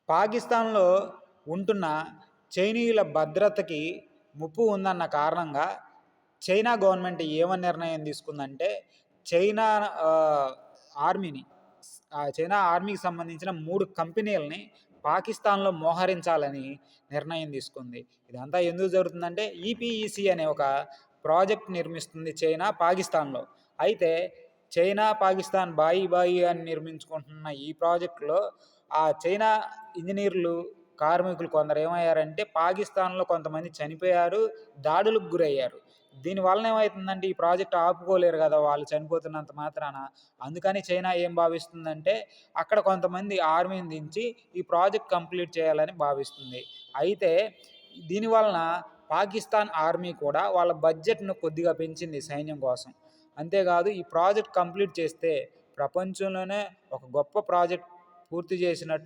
పాకిస్తాన్‌లో ఉంటున్న చైనీయుల భద్రతకి ముప్పు ఉందన్న కారణంగా చైనా గవర్నమెంట్ ఏమని నిర్ణయం తీసుకుందంటే, చైనా ఆర్మీని చైనా ఆర్మీకి సంబంధించిన 3 కంపెనీలని పాకిస్తాన్‌లో మోహరించాలని నిర్ణయం తీసుకుంది. ఇదంతా ఎందుకు జరుగుతుందంటే, ఈపీఈసీ అనే ఒక ప్రాజెక్ట్ నిర్మిస్తుంది చైనా పాకిస్తాన్‌లో. అయితే చైనా, పాకిస్తాన్ బాయి బాయి అని నిర్మించుకుంటున్న ఈ ప్రాజెక్ట్‌లో చైనా ఇంజినీర్లు, కార్మికులు కొందరు ఏమయ్యారంటే పాకిస్తాన్‌లో కొంతమంది చనిపోయారు, దాడులకు గురయ్యారు. దీనివలన ఏమైతుందంటే ఈ ప్రాజెక్ట్ ఆపుకోలేరు గదా! వాళ్ళు చనిపోతున్నంత మాత్రాన. అందుకని చైనా ఏం భావిస్తుందంటే అక్కడ కొంతమంది ఆర్మీని దించి ఈ ప్రాజెక్ట్ కంప్లీట్ చేయాలని భావిస్తుంది. అయితే దీని వలన పాకిస్తాన్ ఆర్మీ కూడా వాళ్ళ బడ్జెట్‌ను కొద్దిగా పెంచింది సైన్యం కోసం. అంతేగాదు ఈ ప్రాజెక్ట్ కంప్లీట్ చేస్తే ప్రపంచంలోనే ఒక గొప్ప ప్రాజెక్ట్ పూర్తి చేసినట్టు